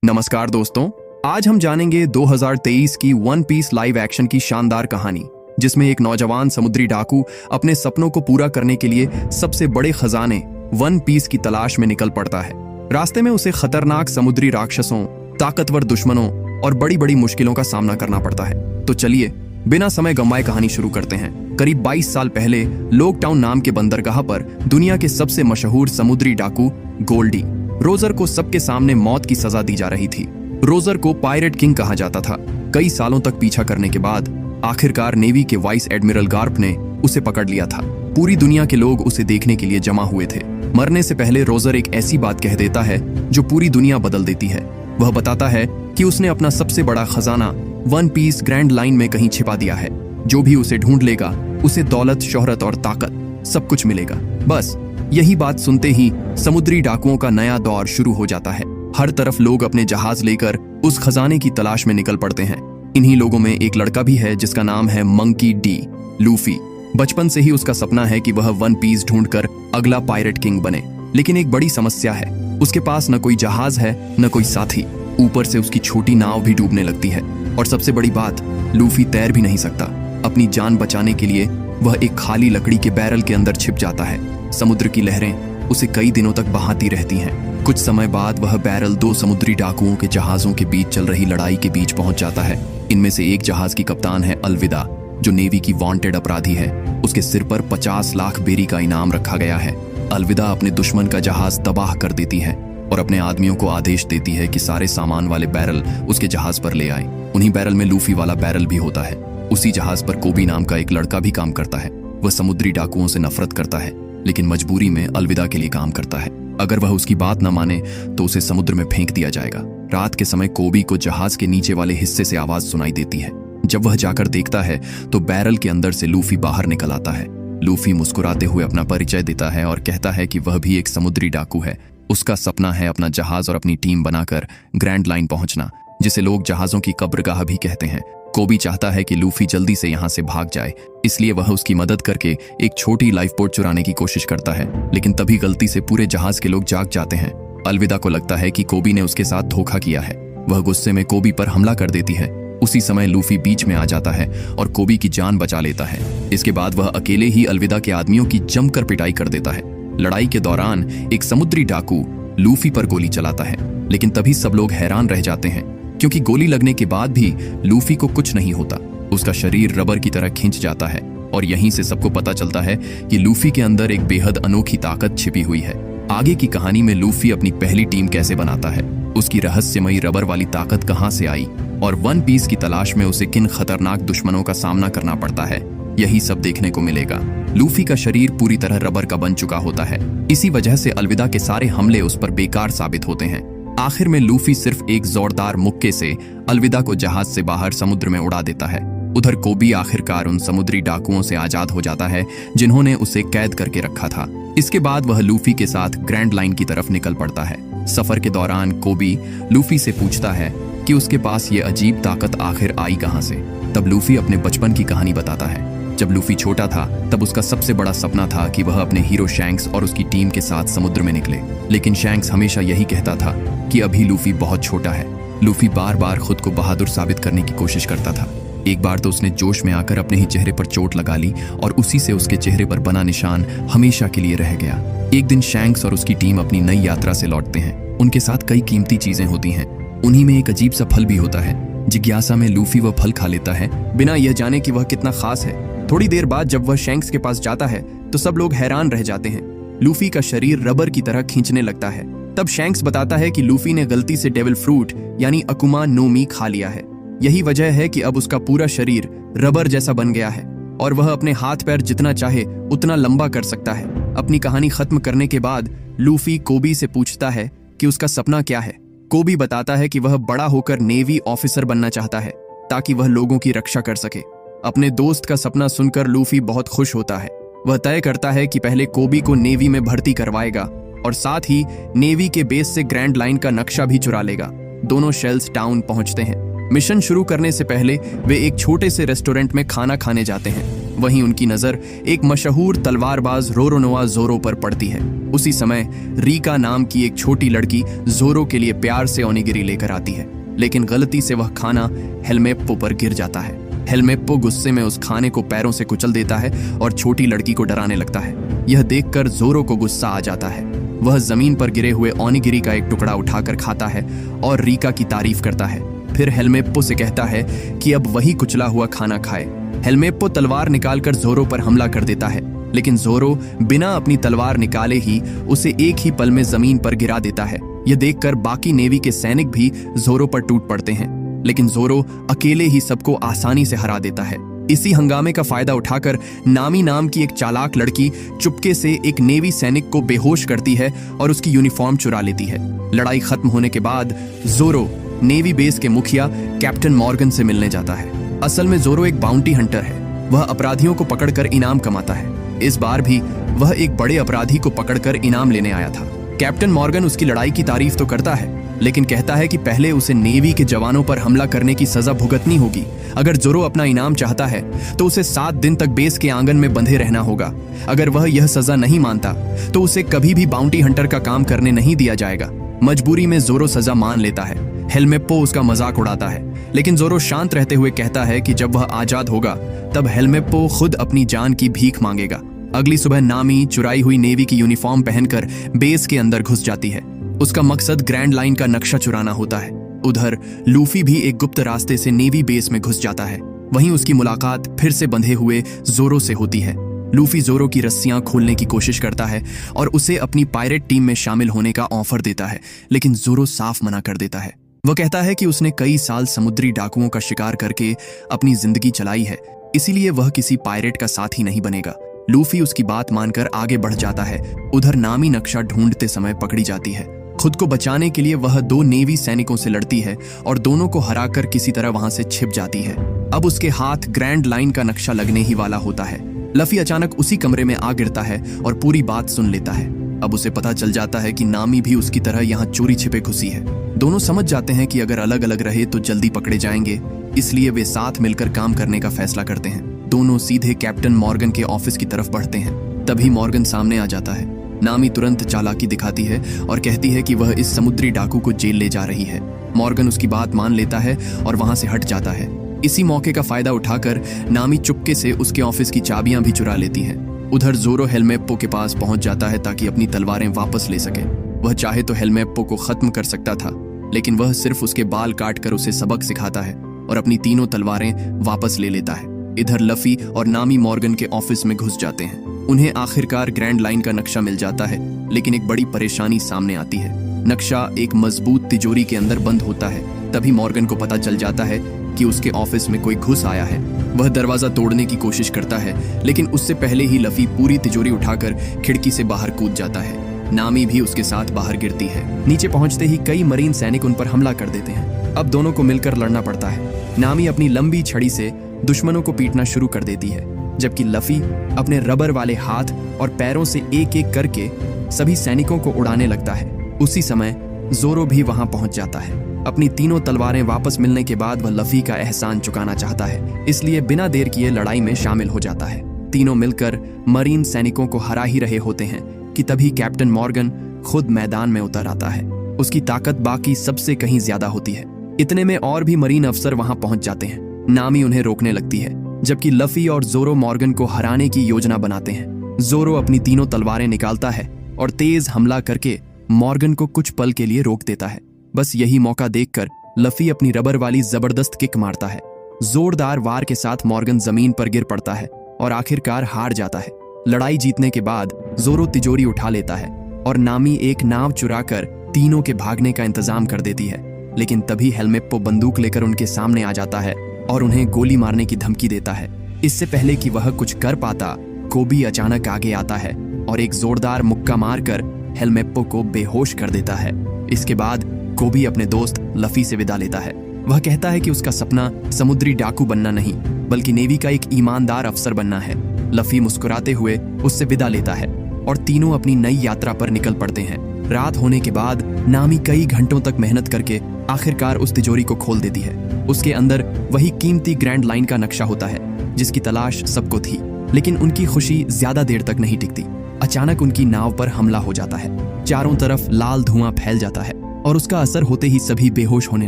नमस्कार दोस्तों, आज हम जानेंगे 2023 की वन पीस लाइव एक्शन की शानदार कहानी, जिसमें एक नौजवान समुद्री डाकू अपने सपनों को पूरा करने के लिए सबसे बड़े खजाने वन पीस की तलाश में निकल पड़ता है। रास्ते में उसे खतरनाक समुद्री राक्षसों, ताकतवर दुश्मनों और बड़ी बड़ी मुश्किलों का सामना करना पड़ता है। तो चलिए बिना समय गंवाए कहानी शुरू करते हैं। करीब 22 साल पहले लोकटाउन नाम के बंदरगाह पर दुनिया के सबसे मशहूर समुद्री डाकू गोल्डी रोजर को सबके सामने मौत की सजा दी जा रही थी। रोजर को पायरेट किंग कहा जाता था। कई सालों तक पीछा करने के बाद आखिरकार नेवी के वाइस एडमिरल गार्प ने उसे पकड़ लिया था। पूरी दुनिया के लोग उसे देखने के लिए जमा हुए थे। मरने से पहले रोजर एक ऐसी बात कह देता है जो पूरी दुनिया बदल देती है। वह बताता है कि उसने अपना सबसे बड़ा खजाना वन पीस ग्रैंड लाइन में कहीं छिपा दिया है। जो भी उसे ढूंढ लेगा उसे दौलत, शोहरत और ताकत सब कुछ मिलेगा। बस यही बात सुनते ही समुद्री डाकुओं का नया दौर शुरू हो जाता है। हर तरफ लोग अपने जहाज लेकर उस खजाने की तलाश में निकल पड़ते हैं। इन्हीं लोगों में एक लड़का भी है जिसका नाम है मंकी डी लूफी। बचपन से ही उसका सपना है कि वह वन पीस ढूंढकर अगला पायरेट किंग बने। लेकिन एक बड़ी समस्या है, उसके पास न कोई जहाज है न कोई साथी। ऊपर से उसकी छोटी नाव भी डूबने लगती है और सबसे बड़ी बात, लूफी तैर भी नहीं सकता। अपनी जान बचाने के लिए वह एक खाली लकड़ी के बैरल के अंदर छिप जाता है। समुद्र की लहरें उसे कई दिनों तक बहाती रहती हैं। कुछ समय बाद वह बैरल दो समुद्री डाकुओं के जहाजों के बीच चल रही लड़ाई के बीच पहुंच जाता है। इनमें से एक जहाज की कप्तान है अलविदा, जो नेवी की वांटेड अपराधी है। उसके सिर पर 50 लाख बेरी का इनाम रखा गया है। अलविदा अपने दुश्मन का जहाज तबाह कर देती है और अपने आदमियों को आदेश देती है कि सारे सामान वाले बैरल उसके जहाज पर ले आए। उन्हीं बैरल में लूफी वाला बैरल भी होता है। उसी जहाज पर कोबी नाम का एक लड़का भी काम करता है। वह समुद्री डाकुओं से नफरत करता है, लेकिन मजबूरी में अलविदा के लिए काम करता है। अगर वह उसकी बात न माने तो उसे समुद्र में फेंक दिया जाएगा। रात के समय कोबी को जहाज के नीचे वाले हिस्से से आवाज सुनाई देती है। जब वह जाकर देखता है तो बैरल के अंदर से लूफी बाहर निकल आता है। लूफी मुस्कुराते हुए अपना परिचय देता है और कहता है कि वह भी एक समुद्री डाकू है। उसका सपना है अपना जहाज और अपनी टीम बनाकर ग्रैंड लाइन पहुंचना, जिसे लोग जहाजों की कब्रगाह भी कहते हैं। कोबी चाहता है कि लूफी जल्दी से यहाँ से भाग जाए, इसलिए वह उसकी मदद करके एक छोटी लाइफ बोट चुराने की कोशिश करता है। लेकिन तभी गलती से पूरे जहाज के लोग जाग जाते हैं। अलविदा को लगता है कि कोबी ने उसके साथ धोखा किया है। वह गुस्से में कोबी पर हमला कर देती है। उसी समय लूफी बीच में आ जाता है और कोबी की जान बचा लेता है। इसके बाद वह अकेले ही अलविदा के आदमियों की जमकर पिटाई कर देता है। लड़ाई के दौरान एक समुद्री डाकू लूफी पर गोली चलाता है, लेकिन तभी सब लोग हैरान रह जाते हैं क्योंकि गोली लगने के बाद भी लूफी को कुछ नहीं होता। उसका शरीर रबर की तरह खिंच जाता है और यहीं से सबको पता चलता है कि लूफी के अंदर एक बेहद अनोखी ताकत छिपी हुई है। आगे की कहानी में लूफी अपनी पहली टीम कैसे बनाता है, उसकी रहस्यमयी रबर वाली ताकत कहां से आई और वन पीस की तलाश में उसे किन खतरनाक दुश्मनों का सामना करना पड़ता है, यही सब देखने को मिलेगा। लूफी का शरीर पूरी तरह रबर का बन चुका होता है। इसी वजह से अलविदा के सारे हमले उस पर बेकार साबित होते हैं। आखिर में लूफी सिर्फ एक जोरदार मुक्के से अलविदा को जहाज से बाहर समुद्र में उड़ा देता है। उधर कोबी आखिरकार उन समुद्री डाकुओं से आजाद हो जाता है जिन्होंने उसे कैद करके रखा था। इसके बाद वह लूफी के साथ ग्रैंड लाइन की तरफ निकल पड़ता है। सफर के दौरान कोबी लूफी से पूछता है कि उसके पास ये अजीब ताकत आखिर आई कहां से। तब लूफी अपने बचपन की कहानी बताता है। जब लूफी छोटा था तब उसका सबसे बड़ा सपना था कि वह अपने हीरो शैंक्स और उसकी टीम के साथ समुद्र में निकले। लेकिन शैंक्स हमेशा यही कहता था कि अभी लूफी बहुत छोटा है। लूफी बार बार खुद को बहादुर साबित करने की कोशिश करता था। एक बार तो उसने जोश में आकर अपने ही चेहरे पर चोट लगा ली और उसी से उसके चेहरे पर बना निशान हमेशा के लिए रह गया। एक दिन शैंक्स और उसकी टीम अपनी नई यात्रा से लौटते हैं। उनके साथ कई कीमती चीजें होती हैं। उन्हीं में एक अजीब सा फल भी होता है। जिज्ञासा में लूफी वह फल खा लेता है, बिना यह जाने कि वह कितना खास है। थोड़ी देर बाद जब वह शैंक्स के पास जाता है तो सब लोग हैरान रह जाते हैं। लूफी का शरीर रबर की तरह खींचने लगता है। तब शैंक्स बताता है कि लूफी ने गलती से डेविल फ्रूट यानी अकुमा नो मी खा लिया है। यही वजह है कि अब उसका पूरा शरीर रबर जैसा बन गया है और वह अपने हाथ पैर जितना चाहे उतना लंबा कर सकता है। अपनी कहानी खत्म करने के बाद लूफी कोबी से पूछता है कि उसका सपना क्या है। कोबी बताता है कि वह बड़ा होकर नेवी ऑफिसर बनना चाहता है ताकि वह लोगों की रक्षा कर सके। अपने दोस्त का सपना सुनकर लूफी बहुत खुश होता है। वह तय करता है कि पहले कोबी को नेवी में भर्ती करवाएगा और साथ ही नेवी के बेस से ग्रैंड लाइन का नक्शा भी चुरा लेगा। दोनों शेल्स टाउन पहुंचते हैं। मिशन शुरू करने से पहले वे एक छोटे से रेस्टोरेंट में खाना खाने जाते हैं। वहीं उनकी नजर एक मशहूर तलवारबाज रोरोनोआ जोरो पर पड़ती है। उसी समय रीका नाम की एक छोटी लड़की जोरो के लिए प्यार से ओनिगिरी लेकर आती है, लेकिन गलती से वह खाना हेलमेप्पो पर गिर जाता है। हेलमेप्पो गुस्से में उस खाने को पैरों से कुचल देता है और छोटी लड़की को डराने लगता है। यह देखकर जोरो को गुस्सा आ जाता है। वह जमीन पर गिरे हुए ओनिगिरी का एक टुकड़ा उठाकर खाता है और रीका की तारीफ करता है। फिर हेलमेप्पो से कहता है कि अब वही कुचला हुआ खाना खाए। हेलमेप्पो तलवार निकालकर जोरो पर हमला कर देता है, लेकिन जोरो बिना अपनी तलवार निकाले ही उसे एक ही पल में जमीन पर गिरा देता है। यह देखकर बाकी नेवी के सैनिक भी जोरो पर टूट पड़ते हैं, लेकिन जोरो अकेले ही सबको आसानी से हरा देता है। इसी हंगामे का फायदा उठाकर नामी नाम की एक चालाक लड़की चुपके से एक नेवी सैनिक को बेहोश करती है और उसकी यूनिफॉर्म चुरा लेती है। लड़ाई खत्म होने के बाद जोरो नेवी बेस के मुखिया कैप्टन मॉर्गन से मिलने जाता है। असल में जोरो एक बाउंटी हंटर है। वह अपराधियों को पकड़कर इनाम कमाता है। इस बार भी वह एक बड़े अपराधी को पकड़कर इनाम लेने आया था। कैप्टन मॉर्गन उसकी लड़ाई की तारीफ तो करता है, लेकिन कहता है कि पहले उसे नेवी के जवानों पर हमला करने की सजा भुगतनी होगी। अगर जोरो अपना इनाम चाहता है तो उसे 7 दिन तक बेस के आंगन में बंधे रहना होगा। अगर वह यह सजा नहीं मानता तो उसे कभी भी बाउंटी हंटर का काम करने नहीं दिया जाएगा। मजबूरी में जोरो सजा मान लेता है। हेलमेप्पो उसका मजाक उड़ाता है, लेकिन जोरो शांत रहते हुए कहता है कि जब वह आजाद होगा तब हेलमेप्पो खुद अपनी जान की भीख मांगेगा। अगली सुबह नामी चुराई हुई नेवी की यूनिफॉर्म पहनकर बेस के अंदर घुस जाती है। उसका मकसद ग्रैंड लाइन का नक्शा चुराना होता है। उधर लूफी भी एक गुप्त रास्ते से नेवी बेस में घुस जाता है। वहीं उसकी मुलाकात फिर से बंधे हुए जोरो से होती है। लूफी जोरो की रस्सियां खोलने की कोशिश करता है और उसे अपनी पायरेट टीम में शामिल होने का ऑफर देता है, लेकिन जोरो साफ मना कर देता है। वह कहता है कि उसने कई साल समुद्री डाकुओं का शिकार करके अपनी जिंदगी चलाई है, इसीलिए वह किसी पायरेट का साथी नहीं बनेगा। लूफी उसकी बात मानकर आगे बढ़ जाता है। उधर नामी नक्शा ढूंढते समय पकड़ी जाती है। खुद को बचाने के लिए वह 2 नेवी सैनिकों से लड़ती है और दोनों को हराकर किसी तरह वहां से छिप जाती है। अब उसके हाथ ग्रैंड लाइन का नक्शा लगने ही वाला होता है। लफी अचानक उसी कमरे में आ गिरता है और पूरी बात सुन लेता है। अब उसे पता चल जाता है कि नामी भी उसकी तरह यहाँ चोरी छिपे घुसी है। दोनों समझ जाते हैं कि अगर अलग अलग रहे तो जल्दी पकड़े जाएंगे, इसलिए वे साथ मिलकर काम करने का फैसला करते हैं। दोनों सीधे कैप्टन मॉर्गन के ऑफिस की तरफ बढ़ते हैं। तभी मॉर्गन सामने आ जाता है। नामी तुरंत चालाकी दिखाती है और कहती है कि वह इस समुद्री डाकू को जेल ले जा रही है। मॉर्गन उसकी बात मान लेता है और वहां से हट जाता है। इसी मौके का फायदा उठाकर नामी चुपके से उसके ऑफिस की चाबियां भी चुरा लेती है। उधर जोरो हेलमेप्पो के पास पहुंच जाता है ताकि अपनी तलवारें वापस ले सके। वह चाहे तो हेलमेप्पो को खत्म कर सकता था, लेकिन वह सिर्फ उसके बाल काटकर उसे सबक सिखाता है और अपनी तीनों तलवारें वापस ले लेता है। इधर लफी और नामी मॉर्गन के ऑफिस में घुस जाते हैं। उन्हें आखिरकार ग्रैंड लाइन का नक्शा मिल जाता है, लेकिन एक बड़ी परेशानी सामने आती है। नक्शा एक मजबूत तिजोरी के अंदर बंद होता है। तभी मॉर्गन को पता चल जाता है कि उसके ऑफिस में कोई घुस आया है। वह दरवाजा तोड़ने की कोशिश करता है, लेकिन उससे पहले ही लफी पूरी तिजोरी उठाकर खिड़की से बाहर कूद जाता है। नामी भी उसके साथ बाहर गिरती है। नीचे पहुंचते ही कई मरीन सैनिक उन पर हमला कर देते हैं। अब दोनों को मिलकर लड़ना पड़ता है। नामी अपनी लंबी छड़ी से दुश्मनों को पीटना शुरू कर देती है, जबकि लफी अपने रबर वाले हाथ और पैरों से एक एक करके सभी सैनिकों को उड़ाने लगता है। उसी समय जोरो भी वहां पहुंच जाता है। अपनी तीनों तलवारें वापस मिलने के बाद वह लफी का एहसान चुकाना चाहता है, इसलिए बिना देर किए लड़ाई में शामिल हो जाता है। तीनों मिलकर मरीन सैनिकों को हरा ही रहे होते हैं कि तभी कैप्टन मॉर्गन खुद मैदान में उतर आता है। उसकी ताकत बाकी सबसे कहीं ज्यादा होती है। इतने में और भी मरीन अफसर वहां पहुंच जाते हैं। नामी उन्हें रोकने लगती है, जबकि लफी और जोरो मॉर्गन को हराने की योजना बनाते हैं। जोरो अपनी तीनों तलवारें निकालता है और तेज हमला करके मॉर्गन को कुछ पल के लिए रोक देता है। बस यही मौका देखकर लफी अपनी रबर वाली जबरदस्त किक मारता है। जोरदार वार के साथ मॉर्गन जमीन पर गिर पड़ता है और आखिरकार हार जाता है। लड़ाई जीतने के बाद जोरो तिजोरी उठा लेता है और नामी एक नाव चुराकर तीनों के भागने का इंतजाम कर देती है, लेकिन तभी हेलमेप्पो बंदूक लेकर उनके सामने आ जाता है और उन्हें गोली मारने की धमकी देता है। इससे पहले कि वह कुछ कर पाता, कोबी अचानक आगे आता है और एक जोरदार मुक्का मारकर हेलमेप्पो को बेहोश कर देता है। इसके बाद कोबी अपने दोस्त लफी से विदा लेता है। वह कहता है कि उसका सपना समुद्री डाकू बनना नहीं, बल्कि नेवी का एक ईमानदार अफसर बनना है। लफी मुस्कुराते हुए उससे विदा लेता है और तीनों अपनी नई यात्रा पर निकल पड़ते हैं। रात होने के बाद नामी कई घंटों तक मेहनत करके आखिरकार उस तिजोरी को खोल देती है। उसके अंदर वही कीमती ग्रैंड लाइन का नक्शा होता है। जिसकी तलाश सबको थी। लेकिन उनकी खुशी ज्यादा देर तक नहीं टिकती। अचानक उनकी नाव पर हमला हो जाता है। चारों तरफ लाल धुआं फैल जाता है और उसका असर होते ही सभी बेहोश होने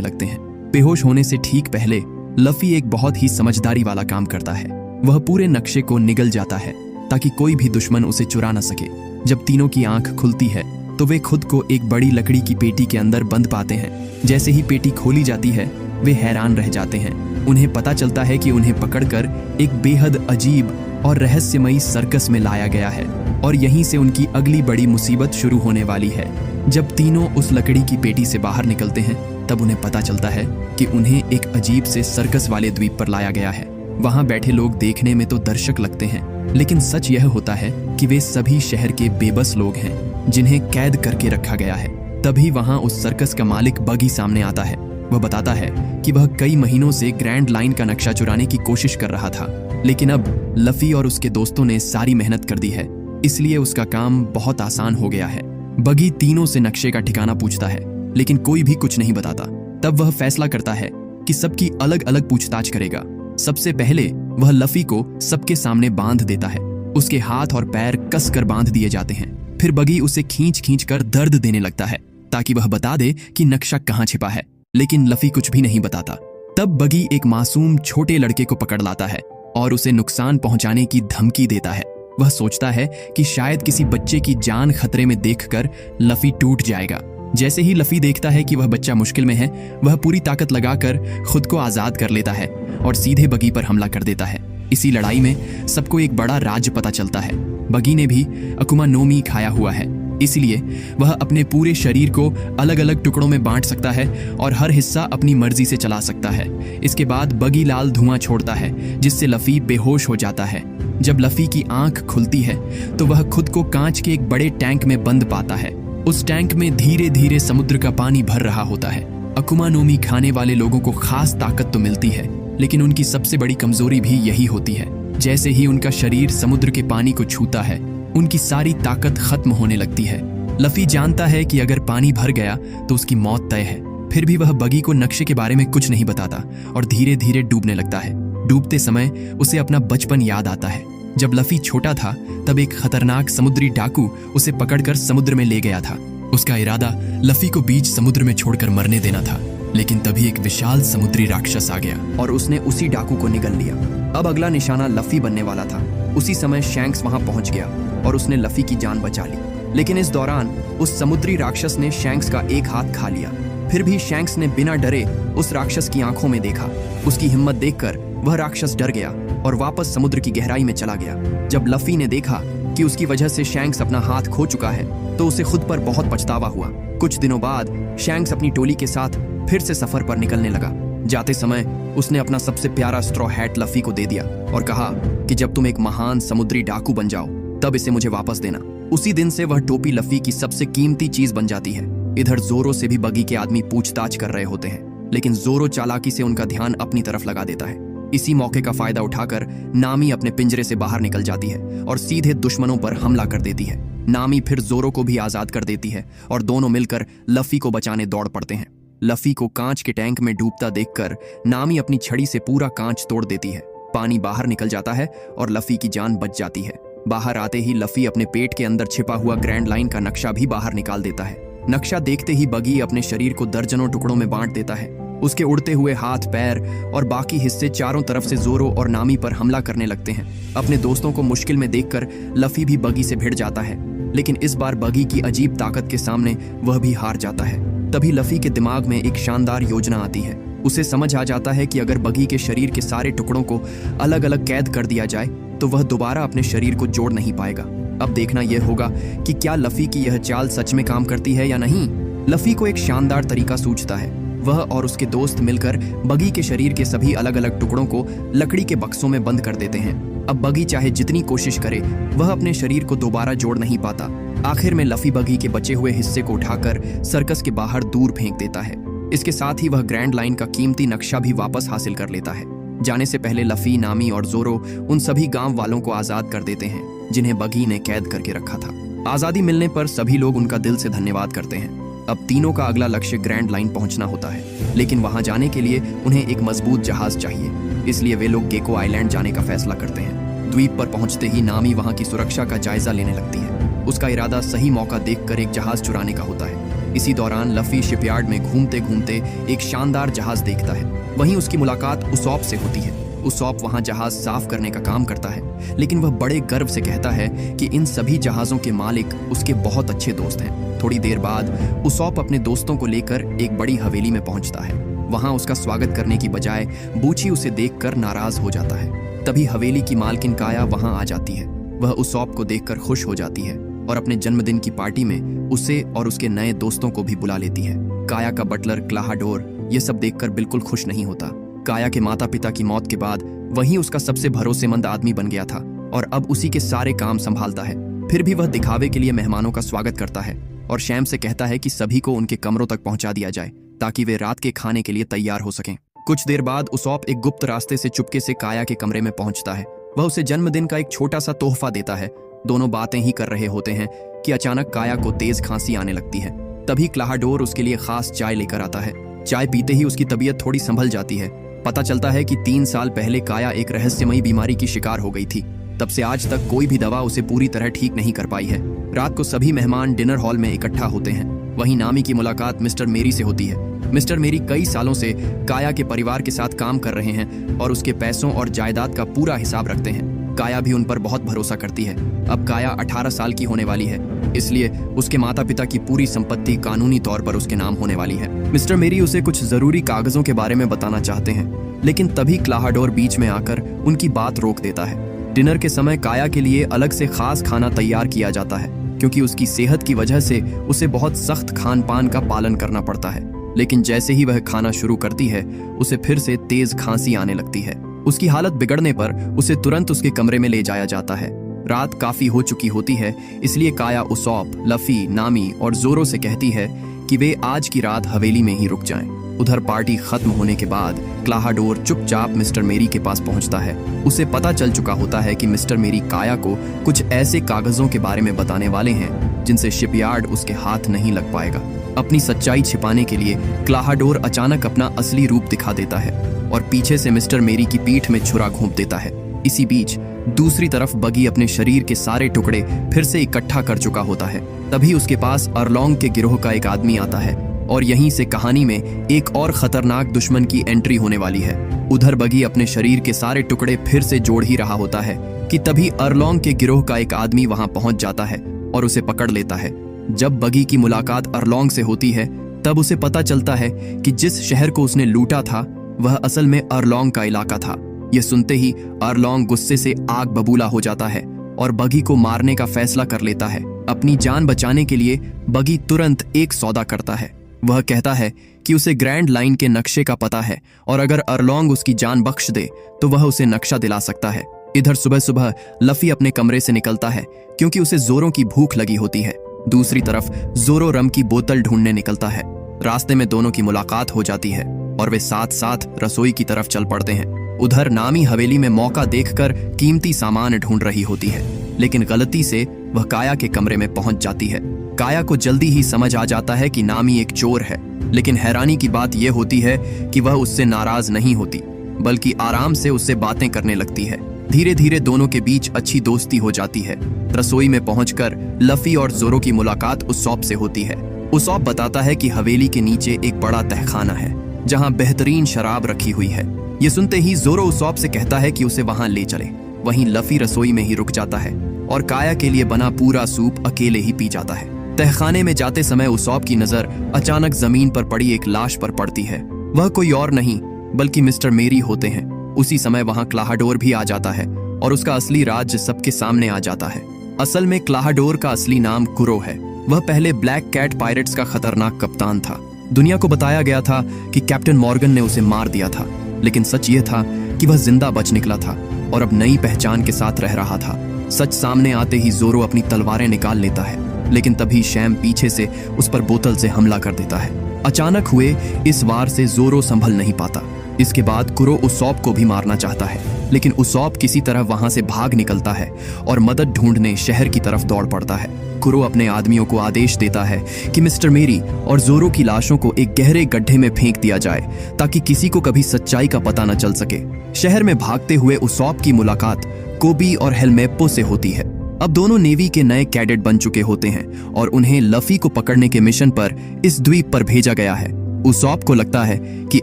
लगते हैं। बेहोश होने से ठीक पहले लफी एक बहुत ही समझदारी वाला काम करता है। वह पूरे नक्शे को निगल जाता है ताकि कोई भी दुश्मन उसे चुरा न सके। जब तीनों की आंख खुलती है तो वे खुद को एक बड़ी लकड़ी की पेटी के अंदर बंद पाते हैं। जैसे ही पेटी खोली जाती है वे हैरान रह जाते हैं। उन्हें पता चलता है कि उन्हें पकड़कर एक बेहद अजीब और रहस्यमयी सर्कस में लाया गया है और यहीं से उनकी अगली बड़ी मुसीबत शुरू होने वाली है। जब तीनों उस लकड़ी की पेटी से बाहर निकलते हैं तब उन्हें पता चलता है कि उन्हें एक अजीब से सर्कस वाले द्वीप पर लाया गया है। वहां बैठे लोग देखने में तो दर्शक लगते हैं, लेकिन सच यह होता है कि वे सभी शहर के बेबस लोग हैं जिन्हें कैद करके रखा गया है। तभी वहां उस सर्कस का मालिक बगी सामने आता है। वह बताता है कि वह कई महीनों से ग्रैंड लाइन का नक्शा चुराने की कोशिश कर रहा था, लेकिन अब लफी और उसके दोस्तों ने सारी मेहनत कर दी है, इसलिए उसका काम बहुत आसान हो गया है। बगी तीनों से नक्शे का ठिकाना पूछता है, लेकिन कोई भी कुछ नहीं बताता। तब वह फैसला करता है कि सबकी अलग अलग पूछताछ करेगा। सबसे पहले वह लफी को सबके सामने बांध देता है। उसके हाथ और पैर कस कर बांध दिए जाते हैं। फिर बगी उसे खींच खींच कर दर्द देने लगता है ताकि वह बता दे कि नक्शा कहाँ छिपा है, लेकिन लफी कुछ भी नहीं बताता। तब बगी एक मासूम छोटे लड़के को पकड़ लाता है और उसे नुकसान पहुंचाने की धमकी देता है। वह सोचता है कि शायद किसी बच्चे की जान खतरे में देखकर लफी टूट जाएगा। जैसे ही लफी देखता है कि वह बच्चा मुश्किल में है, वह पूरी ताकत लगाकर खुद को आजाद कर लेता है और सीधे बगी पर हमला कर देता है। इसी लड़ाई में सबको एक बड़ा राज पता चलता है। बगी ने भी अकुमा नो मी खाया हुआ है, इसलिए वह अपने पूरे शरीर को अलग अलग टुकड़ों में बांट सकता है और हर हिस्सा अपनी मर्जी से चला सकता है। इसके बाद बगी लाल धुआं छोड़ता है जिससे लफी बेहोश हो जाता है। जब लफी की आंख खुलती है तो वह खुद को कांच के एक बड़े टैंक में बंद पाता है। उस टैंक में धीरे धीरे समुद्र का पानी भर रहा होता है। अकुमा नो मी खाने वाले लोगों को खास ताकत तो मिलती है, लेकिन उनकी सबसे बड़ी कमजोरी भी यही होती है। जैसे ही उनका शरीर समुद्र के पानी को छूता है, उनकी सारी ताकत खत्म होने लगती है। लफी जानता है कि अगर पानी भर गया तो उसकी मौत तय है। फिर भी वह बगी को नक्शे के बारे में कुछ नहीं बताता और धीरे धीरे डूबने लगता है। डूबते समय उसे अपना बचपन याद आता है। जब लफी छोटा था तब एक खतरनाक समुद्री डाकू उसे पकड़कर समुद्र में ले गया था। उसका इरादा लफी को बीच समुद्र में छोड़कर मरने देना था, लेकिन तभी एक विशाल समुद्री राक्षस आ गया और उसने उसी डाकू को निगल लिया। अब अगला निशाना लफी बनने वाला था। उसी समय शैंक्स वहां पहुंच गया और उसने लफी की जान बचा ली, लेकिन इस दौरान उस समुद्री राक्षस ने शैंक्स का एक हाथ खा लिया। फिर भी शैंक्स ने बिना डरे उस राक्षस की आंखों में देखा। उसकी हिम्मत देखकर वह राक्षस डर गया और वापस समुद्र की गहराई में चला गया। जब लफी ने देखा कि उसकी वजह से शैंक्स अपना हाथ खो चुका है तो उसे खुद पर बहुत पछतावा हुआ। कुछ दिनों बाद शैंक्स अपनी टोली के साथ फिर से सफर पर निकलने लगा। जाते समय उसने अपना सबसे प्यारा स्ट्रॉ हैट लफी को दे दिया और कहा कि जब तुम एक महान समुद्री डाकू बन जाओ तब इसे मुझे वापस देना। उसी दिन से वह टोपी लफी की सबसे कीमती चीज बन जाती है। इधर जोरो से भी बगी के आदमी पूछताछ कर रहे होते हैं, लेकिन जोरो चालाकी से उनका ध्यान अपनी तरफ लगा देता है। इसी मौके का फायदा उठाकर नामी अपने पिंजरे से बाहर निकल जाती है और सीधे दुश्मनों पर हमला कर देती है। नामी फिर जोरो को भी आजाद कर देती है और दोनों मिलकर लफी को बचाने दौड़ पड़ते हैं। लफी को कांच के टैंक में डूबता देखकर नामी अपनी छड़ी से पूरा कांच तोड़ देती है। पानी बाहर निकल जाता है और लफी की जान बच जाती है। बाहर आते ही लफी अपने पेट के अंदर छिपा हुआ ग्रैंड लाइन का नक्शा भी बाहर निकाल देता है। नक्शा देखते ही बगी अपने शरीर को दर्जनों टुकड़ों में बांट देता है। उसके उड़ते हुए हाथ, पैर और बाकी हिस्से चारों तरफ से जोरो और नामी पर हमला करने लगते हैं। अपने दोस्तों को मुश्किल में देखकर लफी भी बगी से भिड़ जाता है, लेकिन इस बार बगी की अजीब ताकत के सामने वह भी हार जाता है। तभी लफी के दिमाग में एक शानदार योजना आती है। उसे समझ आ जाता है कि अगर बगी के शरीर के सारे टुकड़ों को अलग अलग कैद कर दिया जाए तो वह दोबारा अपने शरीर को जोड़ नहीं पाएगा। अब देखना यह होगा कि क्या लफी की यह चाल सच में काम करती है या नहीं। लफी को एक शानदार तरीका सूझता है। वह और उसके दोस्त मिलकर बगी के शरीर के सभी अलग अलग टुकड़ों को लकड़ी के बक्सों में बंद कर देते हैं। अब बगी चाहे जितनी कोशिश करे वह अपने शरीर को दोबारा जोड़ नहीं पाता। आखिर में लफी बगी के बचे हुए हिस्से को उठाकर सर्कस के बाहर दूर फेंक देता है। इसके साथ ही वह ग्रैंड लाइन का कीमती नक्शा भी वापस हासिल कर लेता है। जाने से पहले लफी, नामी और जोरो उन सभी गांव वालों को आजाद कर देते हैं जिन्हें बगी ने कैद करके रखा था। आजादी मिलने पर सभी लोग उनका दिल से धन्यवाद करते हैं। अब तीनों का अगला लक्ष्य ग्रैंड लाइन पहुंचना होता है, लेकिन वहां जाने के लिए उन्हें एक मजबूत जहाज चाहिए। इसलिए वे लोग गेको आइलैंड जाने का फैसला करते हैं। द्वीप पर पहुंचते ही नामी वहां की सुरक्षा का जायजा लेने लगती है। उसका इरादा सही मौका देखकर एक जहाज चुराने का होता है। इसी दौरान लफी शिपयार्ड में घूमते घूमते एक शानदार जहाज देखता है। वहीं उसकी मुलाकात उसॉप से होती है। उसॉप वहां जहाज साफ करने का काम करता है, लेकिन वह बड़े गर्व से कहता है कि इन सभी जहाजों के मालिक उसके बहुत अच्छे दोस्त हैं। थोड़ी देर बाद उसॉप अपने दोस्तों को लेकर एक बड़ी हवेली में पहुंचता है। वहां उसका स्वागत करने की बजाय बूची उसे देखकर नाराज हो जाता है। तभी हवेली की मालकिन काया वहां आ जाती है। वह उसॉप को देखकर खुश हो जाती है और अपने जन्मदिन की पार्टी में उसे और उसके नए दोस्तों को भी बुला लेती है। काया का बटलर क्लाहाडोर ये सब देखकर बिल्कुल खुश नहीं होता। काया के माता पिता की मौत के बाद वही उसका सबसे भरोसेमंद आदमी बन गया था और अब उसी के सारे काम संभालता है। फिर भी वह दिखावे के लिए मेहमानों का स्वागत करता है और शैम से कहता है कि सभी को उनके कमरों तक पहुंचा दिया जाए ताकि वे रात के खाने के लिए तैयार हो सकें। कुछ देर बाद उसॉप एक गुप्त रास्ते से चुपके से काया के कमरे में पहुंचता है। वह उसे जन्मदिन का एक छोटा सा तोहफा देता है। दोनों बातें ही कर रहे होते हैं कि अचानक काया को तेज खांसी आने लगती है। तभी क्लाहाडोर उसके लिए खास चाय लेकर आता है। चाय पीते ही उसकी तबीयत थोड़ी संभल जाती है। पता चलता है कि 3 साल पहले काया एक रहस्यमयी बीमारी की शिकार हो गई थी। तब से आज तक कोई भी दवा उसे पूरी तरह ठीक नहीं कर पाई है। रात को सभी मेहमान डिनर हॉल में इकट्ठा होते हैं। वहीं नामी की मुलाकात मिस्टर मेरी से होती है। मिस्टर मेरी कई सालों से काया के परिवार के साथ काम कर रहे हैं और उसके पैसों और जायदाद का पूरा हिसाब रखते हैं। काया भी उन पर बहुत भरोसा करती है। अब काया 18 साल की होने वाली है, इसलिए उसके माता पिता की पूरी संपत्ति कानूनी तौर पर उसके नाम होने वाली है। मिस्टर मेरी उसे कुछ जरूरी कागजों के बारे में बताना चाहते हैं, लेकिन तभी क्लाहाडोर बीच में आकर उनकी बात रोक देता है। डिनर के समय काया के लिए अलग से खास खाना तैयार किया जाता है, क्योंकि उसकी सेहत की वजह से उसे बहुत सख्त खान पान का पालन करना पड़ता है। लेकिन जैसे ही वह खाना शुरू करती है, उसे फिर से तेज खांसी आने लगती है। उसकी हालत बिगड़ने पर उसे तुरंत उसके कमरे में ले जाया जाता है। रात काफी हो चुकी होती है, इसलिए काया उसॉप, लफी, नामी और जोरो से कहती है कि वे आज की रात हवेली में ही रुक जाएं। उधर पार्टी खत्म होने के बाद क्लाहाडोर चुपचाप मिस्टर मेरी के पास पहुंचता है। उसे पता चल चुका होता है कि मिस्टर मेरी काया को कुछ ऐसे कागजों के बारे में बताने वाले हैं जिनसे शिपयार्ड उसके हाथ नहीं लग पाएगा। अपनी सच्चाई छिपाने के लिए क्लाहाडोर अचानक अपना असली रूप दिखा देता है और पीछे से मिस्टर मेरी की पीठ में छुरा घोंप देता है। इसी बीच दूसरी तरफ बगी अपने शरीर के सारे टुकड़े फिर से इकट्ठा कर चुका होता है। तभी उसके पास अरलोंग के गिरोह का एक आदमी आता है और यहीं से कहानी में एक और खतरनाक दुश्मन की एंट्री होने वाली है। उधर बगी अपने शरीर के सारे टुकड़े फिर से जोड़ ही रहा होता है कि तभी अरलोंग के गिरोह का एक आदमी वहां पहुंच जाता है और उसे पकड़ लेता है। जब बगी की मुलाकात अरलोंग से होती है, तब उसे पता चलता है कि जिस शहर को उसने लूटा था वह असल में अरलोंग का इलाका था। यह सुनते ही अरलोंग गुस्से से आग बबूला हो जाता है और बगी को मारने का फैसला कर लेता है। अपनी जान बचाने के लिए बगी तुरंत एक सौदा करता है। वह कहता है कि उसे ग्रैंड लाइन के नक्शे का पता है और अगर अरलोंग उसकी जान बख्श दे तो वह उसे नक्शा दिला सकता है। इधर सुबह सुबह लफी अपने कमरे से निकलता है क्योंकि उसे जोरों की भूख लगी होती है। दूसरी तरफ जोरो रम की बोतल ढूंढने निकलता है। रास्ते में दोनों की मुलाकात हो जाती है और वे साथ साथ रसोई की तरफ चल पड़ते हैं। उधर नामी हवेली में मौका देखकर कीमती सामान ढूंढ रही होती है, लेकिन गलती से वह काया के कमरे में पहुंच जाती है। काया को जल्दी ही समझ आ जाता है कि नामी एक चोर है, लेकिन हैरानी की बात यह होती है कि वह उससे नाराज नहीं होती, बल्कि आराम से उससे बातें करने लगती है। धीरे धीरे दोनों के बीच अच्छी दोस्ती हो जाती है। रसोई में पहुंचकर लफी और जोरो की मुलाकात उसॉप से होती है। उसॉप बताता है कि हवेली के नीचे एक बड़ा तहखाना है जहां बेहतरीन शराब रखी हुई है। ये सुनते ही जोरो उसॉप से कहता है कि उसे वहां ले चले। वहीं लफी रसोई में ही रुक जाता है और काया के लिए बना पूरा सूप अकेले ही पी जाता है। तहखाने में जाते समय उसॉप की नजर अचानक जमीन पर पड़ी एक लाश पर पड़ती है। वह कोई और नहीं बल्कि मिस्टर मेरी होते हैं। उसी समय वहां क्लाहाडोर भी आ जाता है और उसका असली राज सबके सामने आ जाता है। असल में क्लाहाडोर का असली नाम कुरो है। वह पहले ब्लैक कैट पायरेट्स का खतरनाक कप्तान था। दुनिया को बताया गया था कि कैप्टन मॉर्गन ने उसे मार दिया था, लेकिन सच ये था कि वह जिंदा बच निकला था और अब नई पहचान के साथ रह रहा था। सच सामने आते ही जोरो अपनी तलवारें निकाल लेता है, लेकिन तभी शैम पीछे से उस पर बोतल से हमला कर देता है। अचानक हुए इस वार से जोरो संभल नहीं पाता। इसके बाद कुरो उसॉप को भी मारना चाहता है, लेकिन उसौप किसी तरह वहां से भाग निकलता है और मदद ढूंढने शहर की तरफ दौड़ पड़ता है। कुरो अपने आदमियों को आदेश देता है कि मिस्टर मेरी और जोरो की लाशों को एक गहरे गड्ढे में फेंक दिया जाए ताकि किसी को कभी सच्चाई का पता न चल सके। शहर में भागते हुए उसौप की मुलाकात कोबी और हेलमेप्पो से होती है। अब दोनों नेवी के नए कैडेट बन चुके होते हैं और उन्हें लफी को पकड़ने के मिशन पर इस द्वीप पर भेजा गया है। उसौप को लगता है कि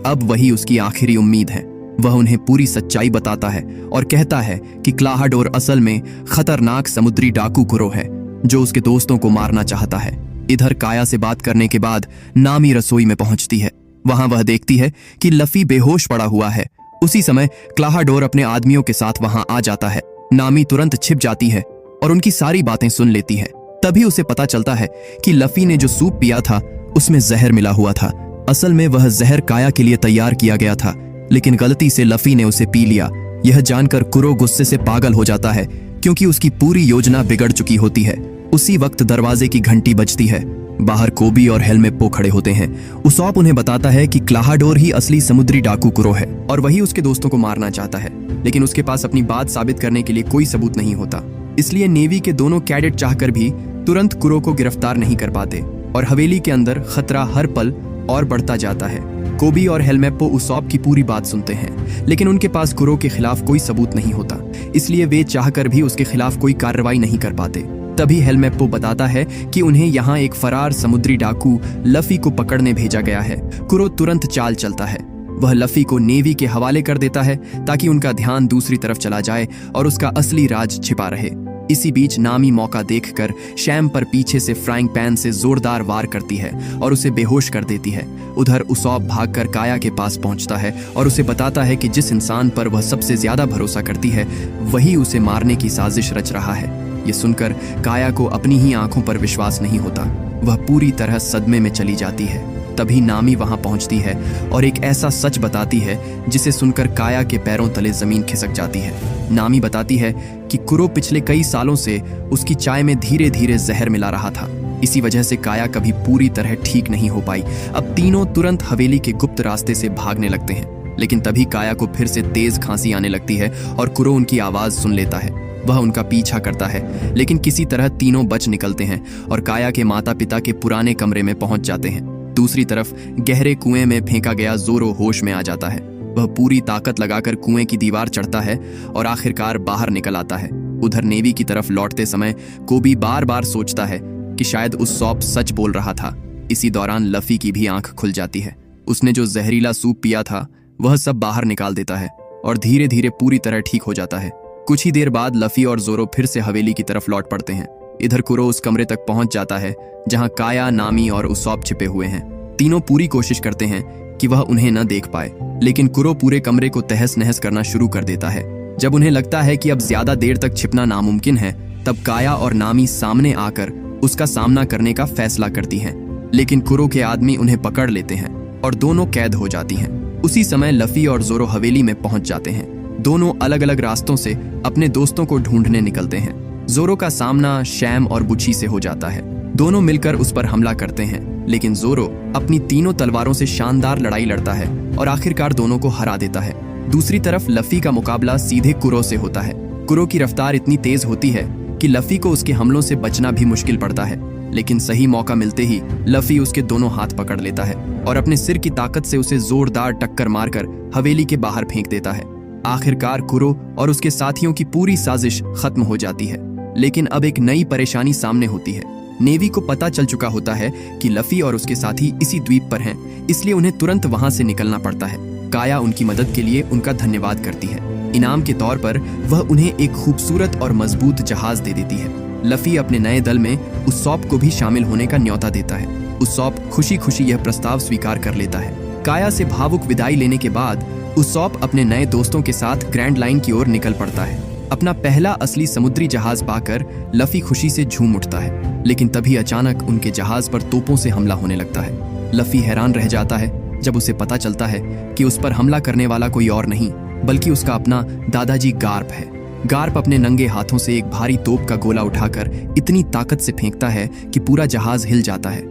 अब वही उसकी आखिरी उम्मीद है। वह उन्हें पूरी सच्चाई बताता है और कहता है कि क्लाहाडोर असल में खतरनाक समुद्री डाकू कुरो है जो उसके दोस्तों को मारना चाहता है। इधर काया से बात करने के बाद नामी रसोई में पहुंचती है। वहां वह देखती है कि लफी बेहोश पड़ा हुआ है। उसी समय क्लाहाडोर अपने आदमियों के साथ वहां आ जाता है। नामी तुरंत छिप जाती है और उनकी सारी बातें सुन लेती है। तभी उसे पता चलता है कि लफी ने जो सूप पिया था उसमें जहर मिला हुआ था। असल में वह जहर काया के लिए तैयार किया गया था, लेकिन गलती से लफी ने उसे पी लिया। यह जानकर कुरो गुस्से से पागल हो जाता है क्योंकि उसकी पूरी योजना बिगड़ चुकी होती है। उसी वक्त दरवाजे की घंटी बजती है। बाहर कोबी और हेलमेप्पो खड़े होते हैं। उसौप उन्हें बताता है कि क्लाहाडोर ही असली समुद्री डाकू कुरो है और वही उसके दोस्तों को मारना चाहता है, लेकिन उसके पास अपनी बात साबित करने के लिए कोई सबूत नहीं होता। इसलिए नेवी के दोनों कैडेट चाहकर भी तुरंत कुरो को गिरफ्तार नहीं कर पाते और हवेली के अंदर खतरा हर पल और बढ़ता जाता है। कोबी और हेलमेप्पो उसौप की पूरी बात सुनते हैं, लेकिन उनके पास कुरो के खिलाफ कोई सबूत नहीं होता, इसलिए वे चाहकर भी उसके खिलाफ कोई कार्रवाई नहीं कर पाते। तभी हेलमेप्पो बताता है कि उन्हें यहाँ एक फरार समुद्री डाकू लफी को पकड़ने भेजा गया है। कुरो तुरंत चाल चलता है। वह लफी को नेवी के हवाले कर देता है ताकि उनका ध्यान दूसरी तरफ चला जाए और उसका असली राज छिपा रहे। इसी बीच नामी मौका देखकर शैम पर पीछे से फ्राइंग पैन से जोरदार वार करती है और उसे बेहोश कर देती है। उधर उसौप भागकर काया के पास पहुंचता है और उसे बताता है कि जिस इंसान पर वह सबसे ज्यादा भरोसा करती है वही उसे मारने की साजिश रच रहा है। ये सुनकर काया को अपनी ही आंखों पर विश्वास नहीं होता। वह पूरी तरह सदमे में चली जाती है। तभी नामी वहां पहुंचती है और एक ऐसा सच बताती है जिसे सुनकर काया के पैरों तले जमीन खिसक जाती है। नामी बताती है कि कुरो पिछले कई सालों से उसकी चाय में धीरे धीरे जहर मिला रहा था। इसी वजह से काया कभी पूरी तरह ठीक नहीं हो पाई। अब तीनों तुरंत हवेली के गुप्त रास्ते से भागने लगते हैं, लेकिन तभी काया को फिर से तेज खांसी आने लगती है और कुरो उनकी आवाज सुन लेता है। वह उनका पीछा करता है, लेकिन किसी तरह तीनों बच निकलते हैं और काया के माता पिता के पुराने कमरे में पहुंच जाते हैं। दूसरी तरफ गहरे कुएं में फेंका गया जोरो होश में आ जाता है। वह पूरी ताकत लगाकर कुएं की दीवार चढ़ता है और आखिरकार बाहर निकल आता है। उधर नेवी की तरफ लौटते समय कोबी बार बार सोचता है कि शायद उसौप सच बोल रहा था। इसी दौरान लफी की भी आंख खुल जाती है। उसने जो जहरीला सूप पिया था वह सब बाहर निकाल देता है और धीरे धीरे पूरी तरह ठीक हो जाता है। कुछ ही देर बाद लफी और जोरो फिर से हवेली की तरफ लौट पड़ते हैं। इधर कुरो उस कमरे तक पहुंच जाता है जहां काया, नामी और उसौप छिपे हुए हैं। तीनों पूरी कोशिश करते हैं कि वह उन्हें न देख पाए, लेकिन कुरो पूरे कमरे को तहस नहस करना शुरू कर देता है। जब उन्हें लगता है कि अब ज्यादा देर तक छिपना नामुमकिन है, तब काया और नामी सामने आकर उसका सामना करने का फैसला करती हैं। लेकिन कुरो के आदमी उन्हें पकड़ लेते हैं और दोनों कैद हो जाती हैं। उसी समय लफी और जोरो हवेली में पहुंच जाते हैं। दोनों अलग अलग रास्तों से अपने दोस्तों को ढूंढने निकलते हैं। जोरो का सामना शैम और बुची से हो जाता है। दोनों मिलकर उस पर हमला करते हैं, लेकिन जोरो अपनी तीनों तलवारों से शानदार लड़ाई लड़ता है और आखिरकार दोनों को हरा देता है। दूसरी तरफ लफी का मुकाबला सीधे कुरो से होता है। कुरो की रफ्तार इतनी तेज होती है कि लफी को उसके हमलों से बचना भी मुश्किल पड़ता है, लेकिन सही मौका मिलते ही लफी उसके दोनों हाथ पकड़ लेता है और अपने सिर की ताकत से उसे जोरदार टक्कर मारकर हवेली के बाहर फेंक देता है। आखिरकार कुरो और उसके साथियों की पूरी साजिश खत्म हो जाती है। लेकिन अब एक नई परेशानी सामने होती है। नेवी को पता चल चुका होता है कि लफी और उसके साथी इसी द्वीप पर हैं, इसलिए उन्हें तुरंत वहां से निकलना पड़ता है। काया उनकी मदद के लिए उनका धन्यवाद करती है। इनाम के तौर पर वह उन्हें एक खूबसूरत और मजबूत जहाज दे देती है। लफी अपने नए दल में उसौप को भी शामिल होने का न्योता देता है। उसौप खुशी खुशी यह प्रस्ताव स्वीकार कर लेता है। काया से भावुक विदाई लेने के बाद उसौप अपने नए दोस्तों के साथ ग्रैंड लाइन की ओर निकल पड़ता है। अपना पहला असली समुद्री जहाज पाकर लफी खुशी से झूम उठता है, लेकिन तभी अचानक उनके जहाज पर तोपों से हमला होने लगता है। लफी हैरान रह जाता है जब उसे पता चलता है कि उस पर हमला करने वाला कोई और नहीं बल्कि उसका अपना दादाजी गार्प है। गार्प अपने नंगे हाथों से एक भारी तोप का गोला उठाकर इतनी ताकत से फेंकता है कि पूरा जहाज हिल जाता है,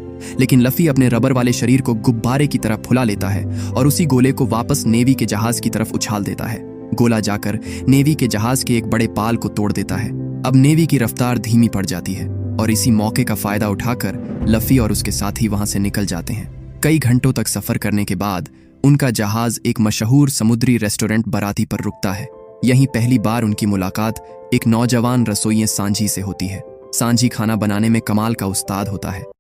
लेकिन लफी अपने रबर वाले शरीर को गुब्बारे की तरह फुला लेता है और उसी गोले को वापस नेवी के जहाज की तरफ उछाल देता है। गोला जाकर नेवी के जहाज के एक बड़े पाल को तोड़ देता है। अब नेवी की रफ्तार धीमी पड़ जाती है और इसी मौके का फायदा उठाकर लफी और उसके साथी वहां से निकल जाते हैं। कई घंटों तक सफर करने के बाद उनका जहाज एक मशहूर समुद्री रेस्टोरेंट बराती पर रुकता है। यहीं पहली बार उनकी मुलाकात एक नौजवान रसोइये सांझी से होती है। सांझी खाना बनाने में कमाल का उस्ताद होता है।